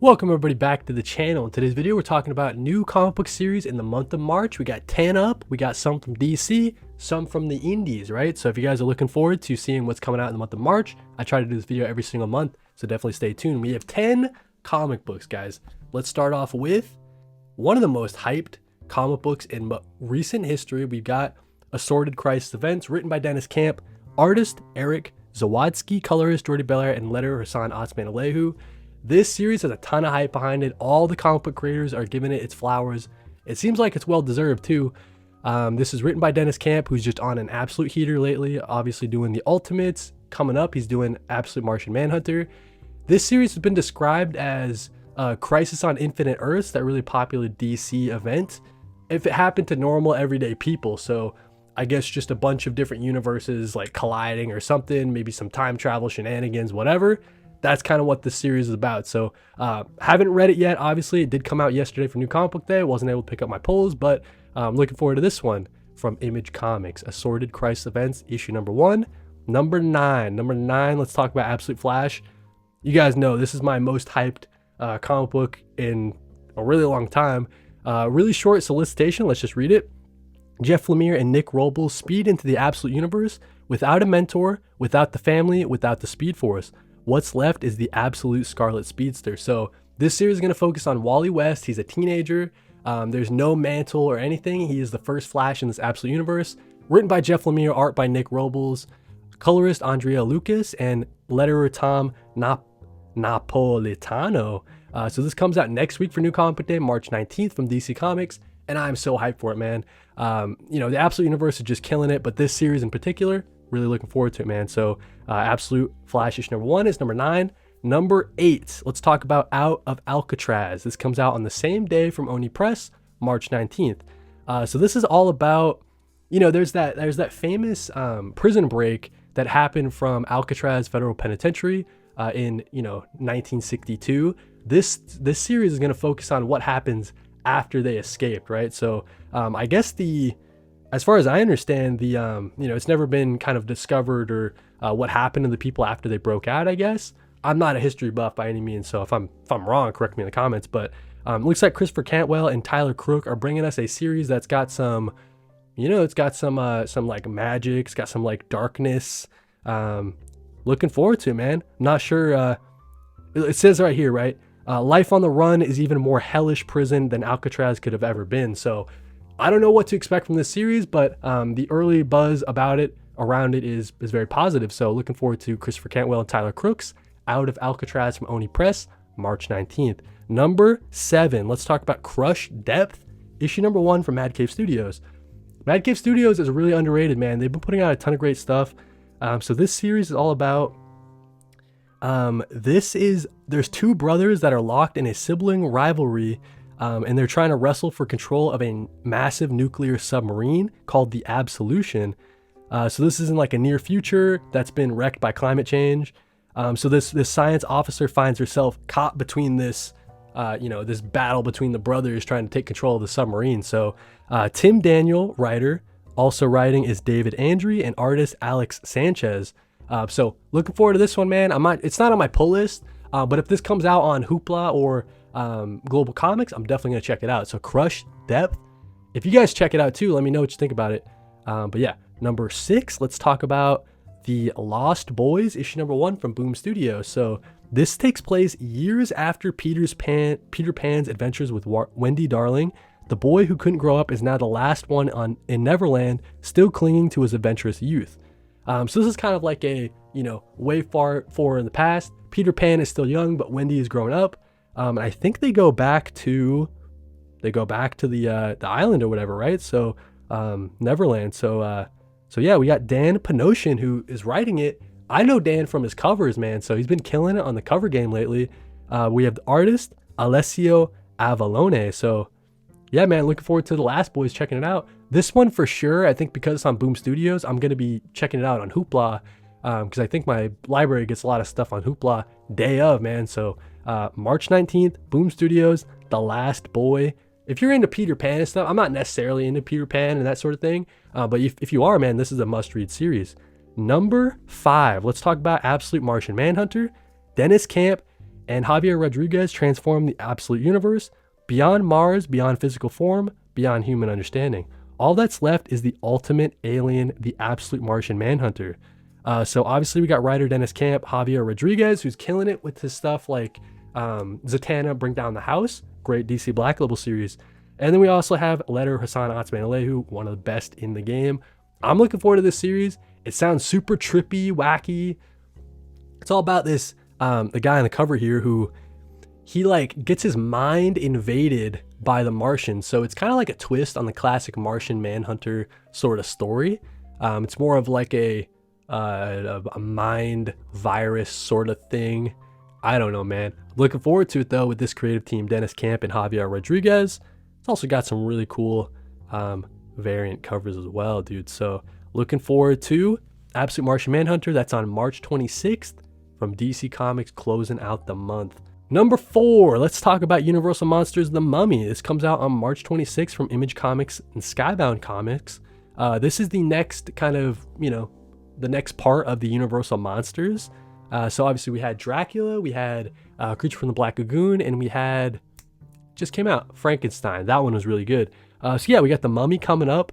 Welcome everybody back to the channel. In today's video, we're talking about new comic book series in the month of March. We got 10 up, we got some from DC, some from the indies, right? So if you guys are looking forward to seeing what's coming out in the month of March, I try to do this video every single month, so definitely stay tuned. We have 10 comic books, guys. Let's start off with one of the most hyped comic books in recent history. We've got Assorted Crisis Events, written by Dennis Camp, artist Eric Zawadzki, colorist Jordi Belair, and letterer Hassan Otsmane-Alehu. This series has a ton of hype behind it. All the comic book creators are giving it its flowers. It seems like it's well deserved too. This is written by Dennis Camp, who's just on an absolute heater lately, obviously doing the Ultimates. Coming up, he's doing absolute Martian Manhunter. This series has been described as a Crisis on Infinite Earths, that really popular DC event, if it happened to normal everyday people. So I guess just a bunch of different universes like colliding or something, maybe some time travel shenanigans, whatever. That's kind of what this series is about. So haven't read it yet. Obviously, it did come out yesterday for New Comic Book Day. Wasn't able to pick up my polls, but I'm looking forward to this one from Image Comics. Assorted Crisis Events, issue number 1. Number 9, let's talk about Absolute Flash. You guys know this is my most hyped comic book in a really long time. Really short solicitation. Let's just read it. Jeff Lemire and Nick Robles speed into the Absolute Universe without a mentor, without the family, without the Speed Force. What's left is the absolute Scarlet Speedster. So this series is going to focus on Wally West. He's a teenager. There's no mantle or anything. He is the first Flash in this Absolute Universe. Written by Jeff Lemire, art by Nick Robles, colorist Andrea Lucas, and letterer Tom Napolitano. So this comes out next week for New Comic Book Day, March 19th from DC Comics, and I'm so hyped for it, man. You know, the Absolute Universe is just killing it, but this series in particular, really looking forward to it, man. So Absolute Flash issue number 1 is number 9. Number 8, let's talk about Out of Alcatraz. This comes out on the same day from Oni Press, March 19th. So this is all about, you know, there's that famous prison break that happened from Alcatraz Federal Penitentiary in 1962. This series is going to focus on what happens after they escaped, right? So I guess as far as I understand, it's never been kind of discovered or what happened to the people after they broke out, I guess. I'm not a history buff by any means, so if I'm wrong, correct me in the comments. But it looks like Christopher Cantwell and Tyler Crook are bringing us a series that's got some, it's got some like magic, it's got some like darkness. Looking forward to it, man. Not sure. It says right here, right? Life on the Run is even more hellish prison than Alcatraz could have ever been. So I don't know what to expect from this series, but the early buzz about it, around it is very positive. So looking forward to Christopher Cantwell and Tyler Crook's Out of Alcatraz from Oni Press, March 19th. Number 7, let's talk about Crush Depth, issue number 1 from Mad Cave Studios. Mad Cave Studios is really underrated, man. They've been putting out a ton of great stuff. So this series is all about, there's two brothers that are locked in a sibling rivalry, and they're trying to wrestle for control of a massive nuclear submarine called the Absolution. So this is in like a near future that's been wrecked by climate change. So this science officer finds herself caught between this battle between the brothers trying to take control of the submarine. So Tim Daniel, writer, also writing is David Andre, and artist Alex Sanchez. So looking forward to this one, man. It's not on my pull list, but if this comes out on Hoopla or Global Comics, I'm definitely gonna check it out. So Crush Depth. If you guys check it out too, let me know what you think about it. But yeah, number 6, let's talk about The Lost Boys, issue number 1 from Boom Studios. So this takes place years after Peter Pan's adventures with Wendy Darling. The boy who couldn't grow up is now the last one in Neverland, still clinging to his adventurous youth. So this is kind of like a, way far forward in the past. Peter Pan is still young, but Wendy is grown up. And I think they go back to the island or whatever, right? So Neverland. So yeah, we got Dan Panosian who is writing it. I know Dan from his covers, man. So he's been killing it on the cover game lately. We have the artist Alessio Avallone. So yeah, man, looking forward to The Last Boys, checking it out. This one for sure, I think because it's on Boom Studios, I'm going to be checking it out on Hoopla, because I think my library gets a lot of stuff on Hoopla day of, man. So March 19th, Boom Studios, The Last Boy. If you're into Peter Pan and stuff, I'm not necessarily into Peter Pan and that sort of thing, but if you are, man, this is a must-read series. Number 5, let's talk about Absolute Martian Manhunter. Dennis Camp and Javier Rodriguez transformed the absolute universe beyond Mars, beyond physical form, beyond human understanding. All that's left is the ultimate alien, the absolute Martian Manhunter. So obviously we got writer Dennis Camp, Javier Rodriguez, who's killing it with his stuff like Zatanna, Bring Down the House, great DC Black Label series. And then we also have letter Hassan Otsmane-Aleu, one of the best in the game. I'm looking forward to this series. It sounds super trippy, wacky. It's all about this, the guy on the cover here who he like gets his mind invaded by the Martians. So it's kind of like a twist on the classic Martian Manhunter sort of story. It's more of like a mind virus sort of thing. I don't know, man. Looking forward to it though with this creative team, Dennis Camp and Javier Rodriguez. It's also got some really cool variant covers as well, dude. So looking forward to Absolute Martian Manhunter. That's on March 26th from DC Comics, closing out the month. Number 4, let's talk about Universal Monsters The Mummy. This comes out on March 26th from Image Comics and Skybound Comics. This is the next kind of, the next part of the Universal Monsters. So obviously we had Dracula, we had Creature from the Black Lagoon, and we had, just came out, Frankenstein. That one was really good. So yeah, we got The Mummy coming up.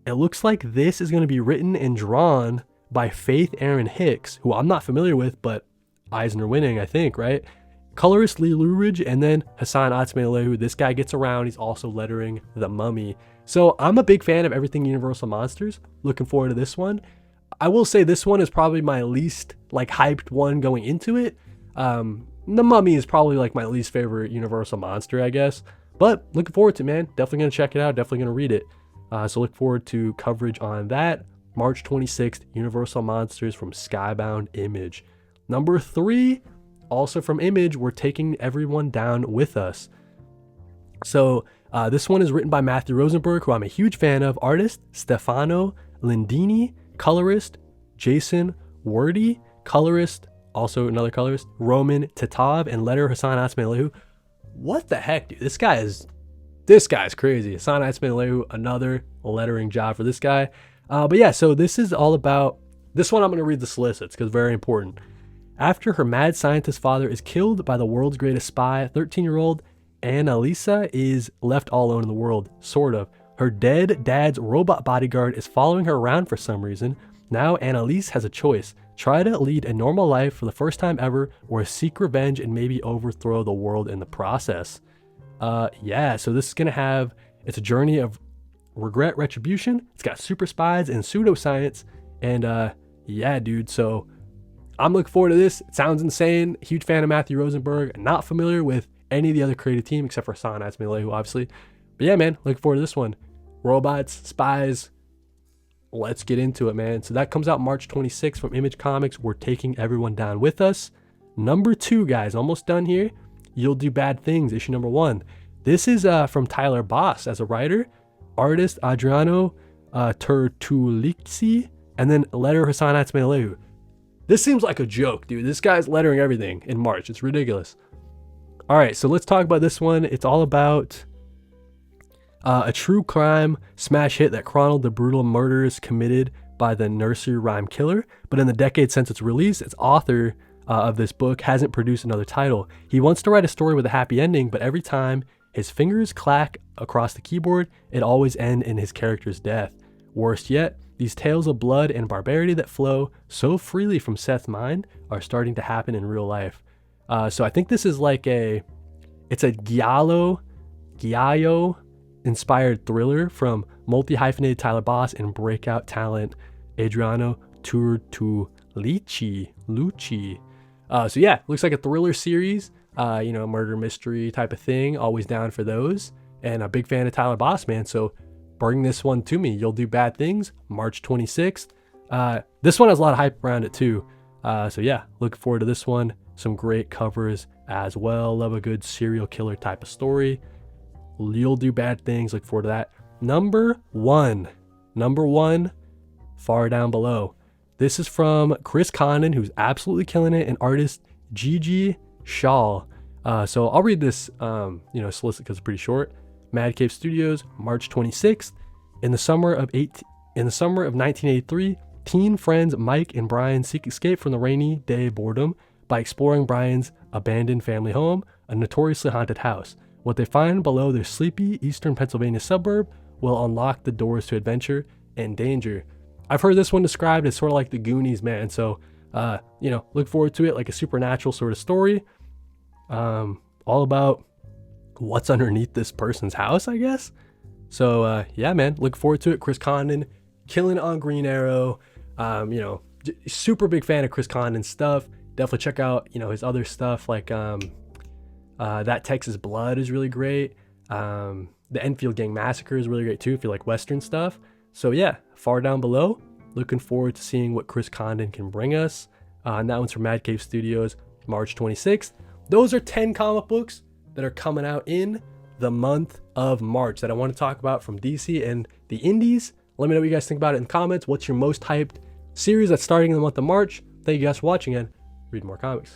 It looks like this is going to be written and drawn by Faith Aaron Hicks, who I'm not familiar with, but Eisner winning, I think, right? Colorist Lee Luridge, and then Hassan Otsmane-Aleu. This guy gets around. He's also lettering The Mummy. So I'm a big fan of everything Universal Monsters. Looking forward to this one. I will say this one is probably my least hyped one going into it. The Mummy is probably my least favorite Universal monster, I guess. But looking forward to it, man. Definitely going to check it out. Definitely going to read it. So look forward to coverage on that. March 26th, Universal Monsters from Skybound Image. Number 3, also from Image, we're taking everyone down with us. So this one is written by Matthew Rosenberg, who I'm a huge fan of. Artist, Stefano Lindini. Colorist, Jason Wordy. Colorist, also another colorist, Roman Titov. And letter Hassan Otsmane-Aleu. What the heck, dude? This guy's crazy. Hassan Otsmane-Aleu, another lettering job for this guy. But yeah, so this is all about, this one I'm going to read the solicits because very important. After her mad scientist father is killed by the world's greatest spy, 13-year-old Annalisa is left all alone in the world, sort of. Her dead dad's robot bodyguard is following her around for some reason. Now Annalise has a choice. Try to lead a normal life for the first time ever, or seek revenge and maybe overthrow the world in the process. Yeah, so this is going to have, it's a journey of regret, retribution. It's got super spies and pseudoscience. And yeah, dude, so I'm looking forward to this. It sounds insane. Huge fan of Matthew Rosenberg. Not familiar with any of the other creative team except for Hassan Otsmane-Aleu, obviously. But yeah, man, looking forward to this one. Robots, spies. Let's get into it, man. So that comes out March 26th from Image Comics. We're taking everyone down with us. Number 2, guys, almost done here. You'll Do Bad Things, issue number 1. This is from Tyler Boss as a writer. Artist, Adriano Tertulixi. And then letter Hassan Otsmane-Aleu. This seems like a joke, dude. This guy's lettering everything in March. It's ridiculous. All right, so let's talk about this one. It's all about a true crime smash hit that chronicled the brutal murders committed by the nursery rhyme killer. But in the decade since its release, its author of this book hasn't produced another title. He wants to write a story with a happy ending, but every time his fingers clack across the keyboard, it always ends in his character's death. Worst yet, these tales of blood and barbarity that flow so freely from Seth's mind are starting to happen in real life. So I think this is it's a Giallo inspired thriller from multi-hyphenated Tyler Boss and breakout talent Adriano Tertulixi. So yeah, looks like a thriller series, murder mystery type of thing. Always down for those. And a big fan of Tyler Boss, man. So bring this one to me. You'll Do Bad Things, March 26th. This one has a lot of hype around it too. So yeah, looking forward to this one. Some great covers as well. Love a good serial killer type of story. You'll Do Bad Things. Look forward to that. Number one, far down below. This is from Chris Condon, who's absolutely killing it, and artist Gigi Shaw. So I'll read this, solicit because it's pretty short. Mad Cave Studios, March 26th. In the summer of 1983, teen friends Mike and Brian seek escape from the rainy day boredom by exploring Brian's abandoned family home, a notoriously haunted house. What they find below their sleepy eastern Pennsylvania suburb will unlock the doors to adventure and danger. I've heard this one described as sort of like the Goonies, man. So, look forward to it, like a supernatural sort of story. All about what's underneath this person's house, I guess. So, yeah, man, look forward to it. Chris Condon killing on Green Arrow. Super big fan of Chris Condon's stuff. Definitely check out, his other stuff like That Texas Blood is really great. The Enfield Gang Massacre is really great too if you like Western stuff. So yeah, far down below. Looking forward to seeing what Chris Condon can bring us. And that one's from Mad Cave Studios, March 26th. Those are 10 comic books that are coming out in the month of March that I want to talk about from DC and the indies. Let me know what you guys think about it in the comments. What's your most hyped series that's starting in the month of March? Thank you guys for watching and read more comics.